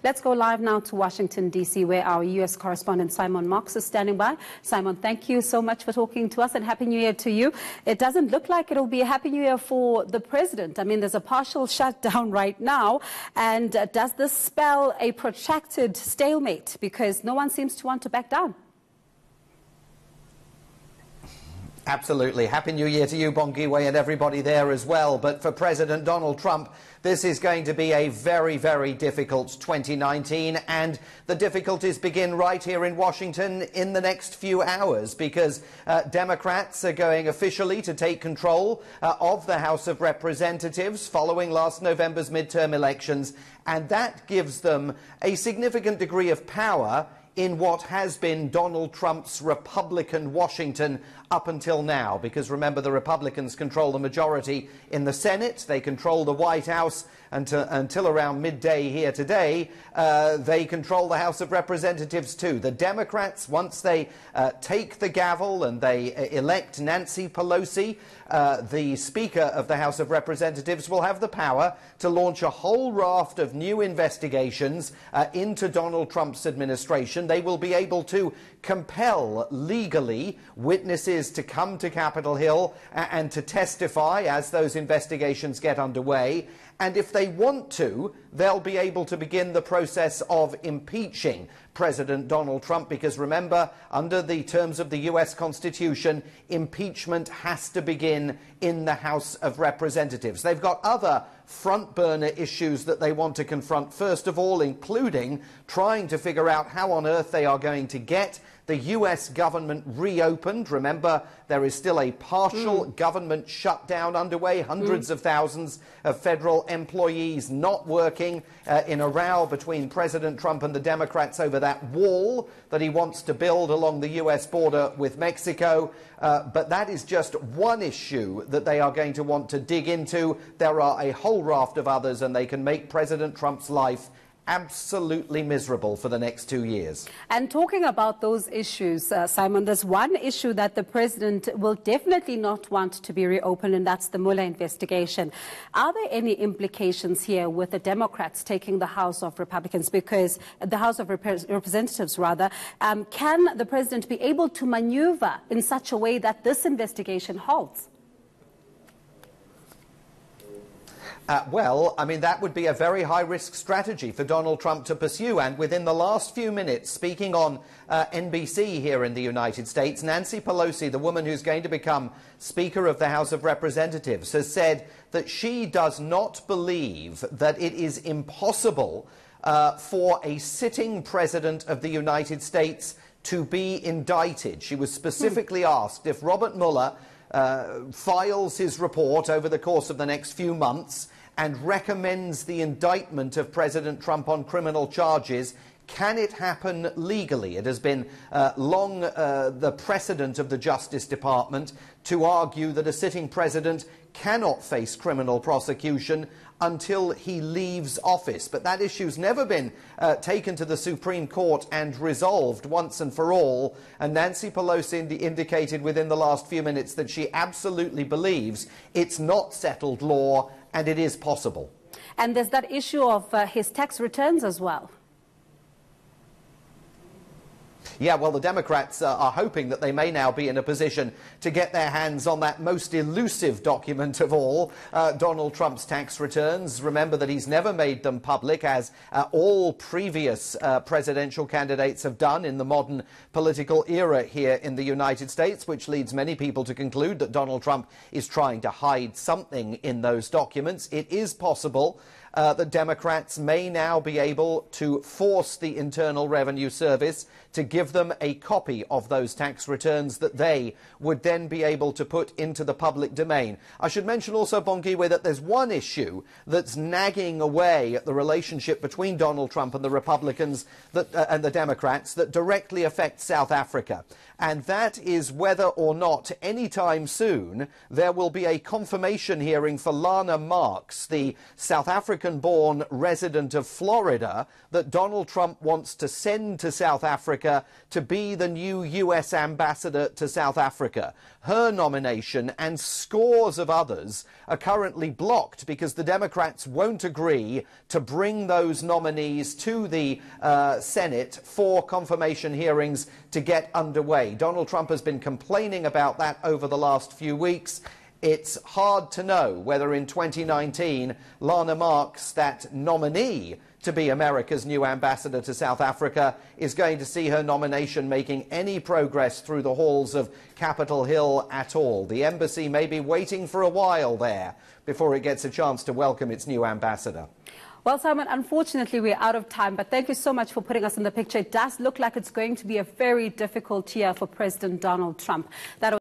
Let's go live now to Washington, D.C., where our U.S. correspondent Simon Marks is standing by. Simon, thank you so much for talking to us, and Happy New Year to you. It doesn't look like it'll be a Happy New Year for the president. I mean, there's a partial shutdown right now. And does this spell a protracted stalemate? Because no one seems to want to back down. Absolutely. Happy New Year to you, Bongiwe, and everybody there as well. But for President Donald Trump, this is going to be a very, very difficult 2019. And the difficulties begin right here in Washington in the next few hours, because Democrats are going officially to take control of the House of Representatives following last November's midterm elections. And that gives them a significant degree of power in what has been Donald Trump's Republican Washington up until now. Because remember, the Republicans control the majority in the Senate. They control the White House until around midday here today. They control the House of Representatives too. The Democrats, once they take the gavel and they elect Nancy Pelosi, the Speaker of the House of Representatives, will have the power to launch a whole raft of new investigations into Donald Trump's administration. They will be able to compel legally witnesses to come to Capitol Hill and to testify as those investigations get underway. And if they want to, they'll be able to begin the process of impeaching President Donald Trump, because remember, under the terms of the US Constitution, impeachment has to begin in the House of Representatives. They've got other front burner issues that they want to confront, first of all, including trying to figure out how on earth they are going to get the US government reopened. Remember, there is still a partial government shutdown underway. Hundreds of thousands of federal employees not working in a row between President Trump and the Democrats over that wall that he wants to build along the US border with Mexico. But that is just one issue that they are going to want to dig into. There are a whole raft of others, and they can make President Trump's life absolutely miserable for the next 2 years. And talking about those issues, Simon, there's one issue that the president will definitely not want to be reopened, and that's the Mueller investigation. Are there any implications here with the Democrats taking the House of Republicans, because the House of Representatives, rather, can the president be able to maneuver in such a way that this investigation halts? Well, I mean, that would be a very high-risk strategy for Donald Trump to pursue. And within the last few minutes, speaking on NBC here in the United States, Nancy Pelosi, the woman who's going to become Speaker of the House of Representatives, has said that she does not believe that it is impossible for a sitting president of the United States to be indicted. She was specifically asked if Robert Mueller files his report over the course of the next few months and recommends the indictment of President Trump on criminal charges, can it happen legally? It has been long the precedent of the Justice Department to argue that a sitting president cannot face criminal prosecution until he leaves office. But that issue's never been taken to the Supreme Court and resolved once and for all. And Nancy Pelosi indicated within the last few minutes that she absolutely believes it's not settled law and it is possible. And there's that issue of his tax returns as well. Yeah, well, the Democrats are hoping that they may now be in a position to get their hands on that most elusive document of all, Donald Trump's tax returns. Remember that he's never made them public, as all previous presidential candidates have done in the modern political era here in the United States, which leads many people to conclude that Donald Trump is trying to hide something in those documents. It is possible that Democrats may now be able to force the Internal Revenue Service to give them a copy of those tax returns that they would then be able to put into the public domain. I should mention also, Bongiwe, that there's one issue that's nagging away at the relationship between Donald Trump and the Republicans and the Democrats that directly affects South Africa. And that is whether or not anytime soon there will be a confirmation hearing for Lana Marks, the South African American-born resident of Florida that Donald Trump wants to send to South Africa to be the new US ambassador to South Africa. Her nomination and scores of others are currently blocked because the Democrats won't agree to bring those nominees to the Senate for confirmation hearings to get underway. Donald Trump has been complaining about that over the last few weeks. It's hard to know whether in 2019 Lana Marks, that nominee to be America's new ambassador to South Africa, is going to see her nomination making any progress through the halls of Capitol Hill at all. The embassy may be waiting for a while there before it gets a chance to welcome its new ambassador. Well, Simon, unfortunately, we're out of time, but thank you so much for putting us in the picture. It does look like it's going to be a very difficult year for President Donald Trump.